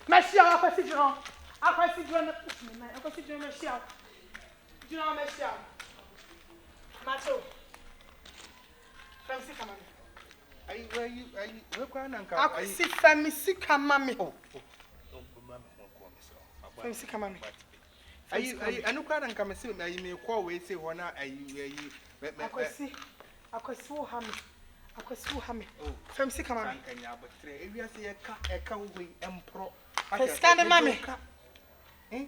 Monsieur, I can see you. I can see you. I can see you, Monsieur. Do you know Monsieur? Macho. Fancy, come on. Are you I can see Fancy, come on. Oh, Fancy, come on. Are you no quite and come and see me? You may call way say one. Are you? I can see Hammy. I can see Hammy. Oh, Fancy, come on. Can you but if you see a cow with Empro? Scan mammy. Eh?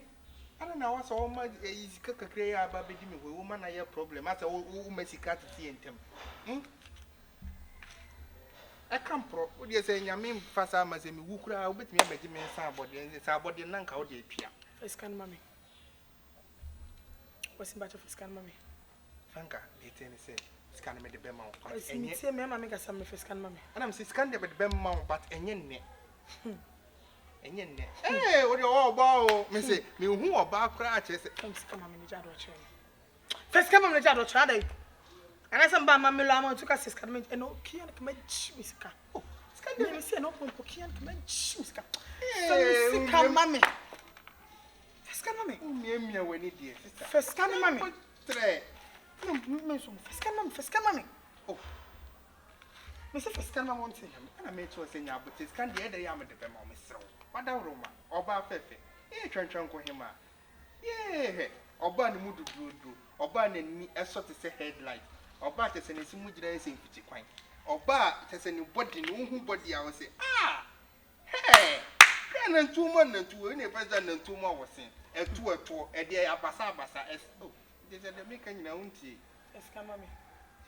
I don't know what's all my is cook a cray about being a woman. I have problem. That's all messy cat to see in them. I can't pro. What do you say? I mean, fast armors and who could I with me a Benjamin Sabody and it's about the Nanka or the Pia. Scan mammy. What's in battle for scan mammy? Franka, they say, scan me the Bemont. And you say, Mamma, make a sum for scan mammy. And I'm scanned with Bemont, but a yen. And yen. Eh, what you all bow, Missy, me who are bar cratches. First come on in the Jado train. First come on the Jado train. And I said, Mamma Lama took us scan and no key and command Miska. Oh, scan me say no one for key and command Miska. So, come, mammy. First come, mammy. Me when it is. First come, mammy. First come, mammy. Oh, Mr. First come, I want to him. And I made to say, but it's can't the other yam at the Bema, Miss. What down Roma or bar Fefe? Eh, Tranco him. Yeah, or ban the mood to do, or ban me a sort of headlight, or bar as an immediate quine, or bar as any body, no body. I will say, ah, hey, and 2 months and 2 any present and 2 more was in a 2 or 2 a day a basa as oh, there's a making your own tea. Mammy.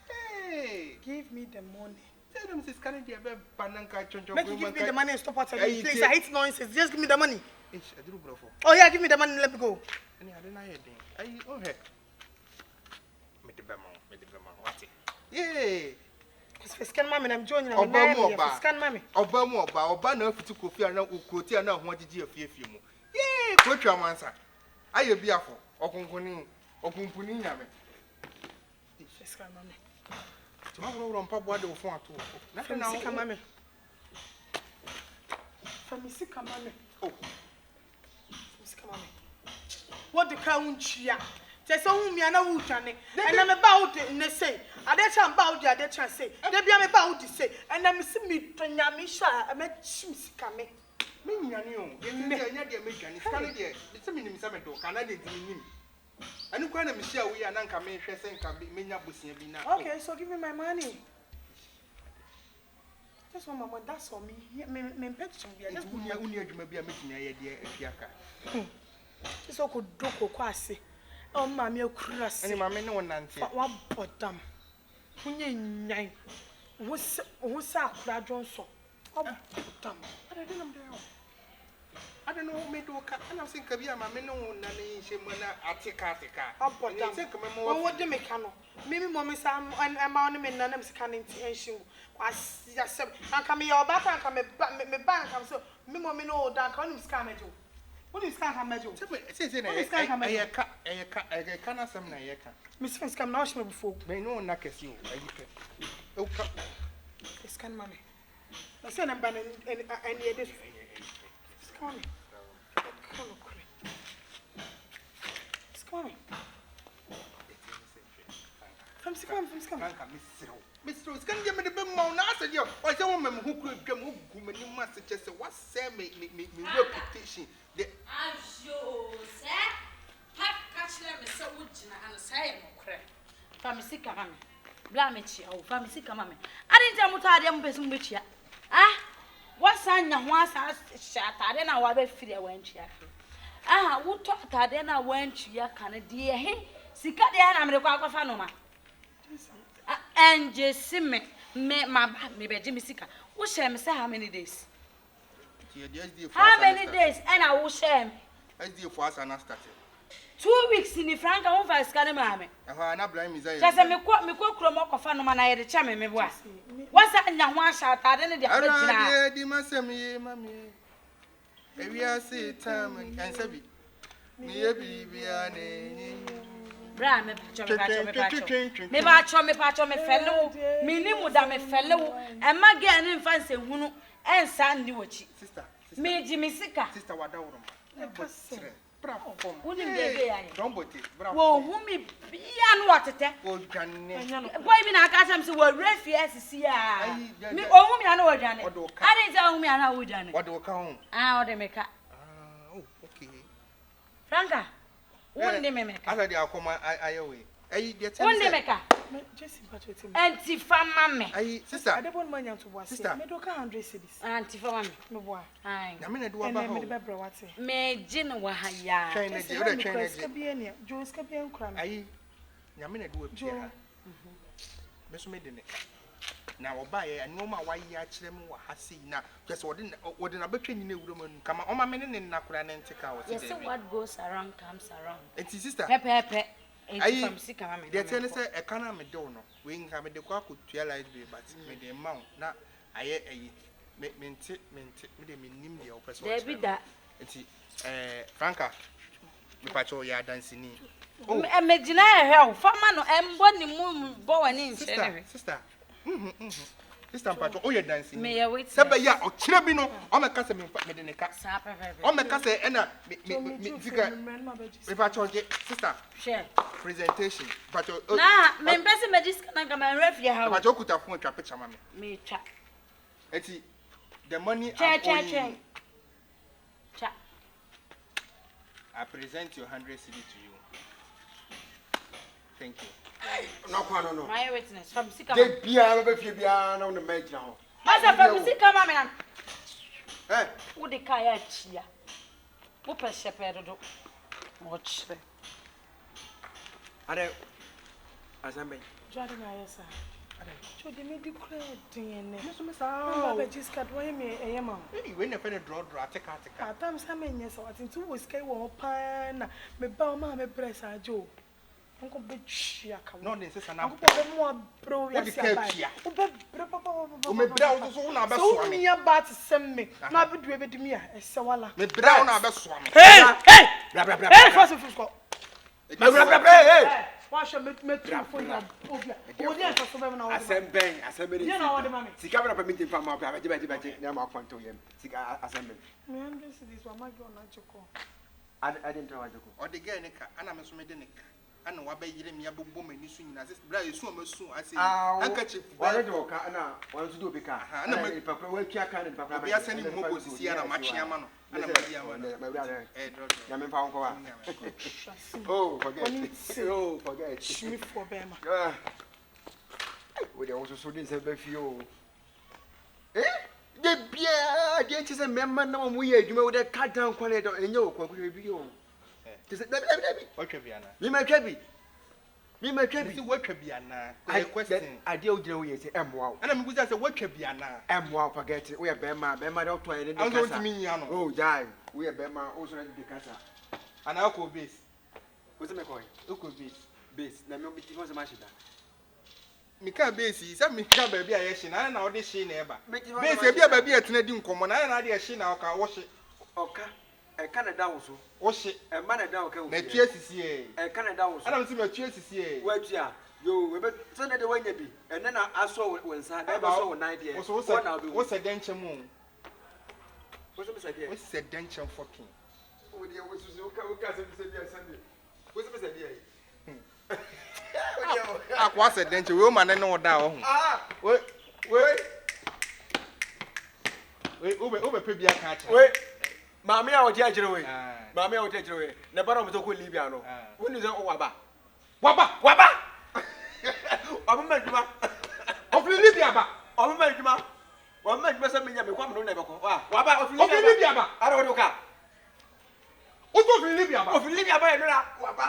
Hey, give me the money. Tell them this can't be a banana. Make you give me the money and stop out of the place. I hate nonsense. Just give me the money. Oh, yeah, give me the money and let me go. And I don't know anything. Oh, heck. Make the Bemon. What's it? Yay. It's for scan mammy. I'm joining you. Scan mammy. Obama, Obama, to coffee and now, Cotia now wanted you a few more. Yay, coach your answer. I will be awful. Or Kuntani. Scan mammy. Tomorrow on Papa will want to. Nothing now, mammy. From Miss Mammy. Oh, Miss Mammy. What the count ya? There's only me and a wood, and I'm about it, and they say, I let you about you, I let you say, they be about to say, and I'm seeing me, Yamisha, I met Shims coming. Me, you know, it's Canadian, it's a minimum summit, Canadian. I know kind of Michelle, we are not coming, can be many up with Sabina. Okay, so give me my money. That's one moment, that's for me. Me picture me. That's only you may be a meeting idea if you can. It's all good, Doko Quasi. Oh, mammy, you crass. And mammy, no one answer. What bottom? Who's that crowd Johnson? Oh, bottom. I don't know, me do and I'm thinking of your mammy, no one, she when I take a car. Oh, what do make canoe? Maybe Mommy Sam and a monument, and I'm scanning to issue. I come here back and come back. I'm so, me, mommy, no, that can't scan at you. What is can't measure? I can't some Nayaka. Miss Fence come now, she before. May no one knock as you. Oh, scan mammy. I said I'm banning any edition. Come on. Come on. From Mr. Rose, can you give me the big mount? I said, I said, woman who could come who must suggest what say me reputation. I'm sure, sir. Catch them so wood and say, from Missy Mammy. Blamage, oh, from Missy Mammy. I didn't tell what I am busy with you. Ah, what son you once shot, I don't know what I feel when she ah, who taught her then I went to your Canada? Hey, see, cut the hand, I'm the Quafanoma. And just see me, maybe Jimmy Sika. Who shall me say how many days? How many days? And I will share. I do for us and I started 2 weeks in the Franka home for scanning mammy. I not blame me. Just a me quote Cromock of Fanoma, I had a charm, me was. What's that in your one shot? I didn't know. You must say me, mammy. Maybe I see time and Sabi. Maybe we are. Bram, me patch me fellow, meaning would I fellow, and my girl in fancy who and Sandy watch. Me Jimmy Sika. Sister Wadawum. Wouldn't be a don't put it. Well, whom me piano water. Oh, Johnny. Why me not catch him so well, refuge, see ya. Me, oh, me, I know, Johnny. I didn't tell me I know, Johnny. What do you count? Ah, they make up. Oh, okay. Franka, one day make I said, I'll come away. One day make up. Just sympathize with me. Auntie from mammy. Sister, I don't want money to watch. Sister, I don't count 100 cities. Auntie for mammy. No boy. Aye. I mean, I do And about I'm the better what's it. Me Jin Wahaya. train Just the the other train. Scabiania, Joe Scabian Cram. I mean, I do it. Joe. Miss Midden. Now, buy a normal why you actually has seen now. Just what in a between you woman come on my minute in Nakran and take out. Yes, what goes around comes around. And sister, Pepe. I the tennis a canna me don't know. We ain't have the quack with 2 light, but made the amount. Now, I mint the opposite. There be that. It's Franka, the patrol yard dancing. Oh, imagine I have Famano and Bonnie Moon Bowen in sister. Sister Patrol, oh, you're dancing. May I wait? Sabaya or Chirabino, or my cousin made in a cat. Oh, my cousin, and sister. Share. Presentation. Patrol, nah, my best magic can come and ref your house. Patrol could have phone trap picture, mammy. Me chat. It's the money Chat. I present your 100 CD to you. Thank you. No. My witness from Sika. Get Piano if you be on the match now. Master from Sika, man. Eh? Would the Kaya Chia? Whoop shepherd. Watch. I don't. As I may. Jordan, I say. So they made you cry, DNA. Oh, just cut away me a yammer. When you find a draw, take out. At times, I mean, yes, I think 2 was Kaywall pan, me bow my press, I Joe. Uncle Bitch, no, this is an uncle more bro. What the care? Me brown so na be so me about to send me. Na be do e be di me a esewala. Me brown na be so me. Hey! Hey, first of all. Hey! Wash me trip for you. Obi an so be na. Assemble. You know what the mommy. Sika na permit from my private na ma kwanto yem. Sika assemble. Me am this one my girl na joko. I didn't know joko. Or the girl nika ana me so me de nika. Ana wa be yire me abobbo mani so nyina sis bra yesu amasu ase handkerchief ba do ka ana wan su do be ka ana me papa wa twa ka ne papa be asani mo go sisi ana ma twa ma no ana ma dia ma ya me fa won ko wa oh forget Shmi for bema we dey also so dey say be fi o de bia de nti say memma na mo ye adwuma we dey cut down kwale do enye o kwakure bi o Dabi. What can be ana? Me ma twa bi. See what can be ana? I question. Ade o gina we say emwa. Ana me guza say what can be ana? Emwa forget it. We be ma don to any dey kasa. I want to mean ya no. Oh, jai. We be ma also dey kasa. Ana ko base. Ko se me ko? Ko base. Base. Na me obi ti won se ma shida. Me ka base, say me ka ba bia ye hye na na o de hye na eba. Base bia ba bia tena di nkomo na na de hye na o ka wo hye. Oka. E Canada wo so. Wo hye. E Canada wo ka wo. Na tua sisi e. E Canada wo so. Ana me me tua sisi e. Wa tua. Yo, we be so na de wanya bi. E na aso wo nsa, na be so wo nine there. Wo na be. Wo se denche mu. Wo se me se there. Wo se denche fucking. Wo de wo so ka se me se there Sunday. Wo se me se there. Akwa se denche we o ma na no da o hu. We ube pe bia ka cha. We Mami a oti ajire we. Mami a oti ajire we. Na bara mo to ko Libya no. Woni se o waba. Waba. Omo maduma. Ofri Libya ba. Omo maduma. Omo maduma se menya me kwa mo na be ko. Waba ofri Libya ba. Ara wo ka. O to ofri Libya ba. Ofri Libya ba e no na waba.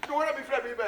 Do wona be frɛ me ba.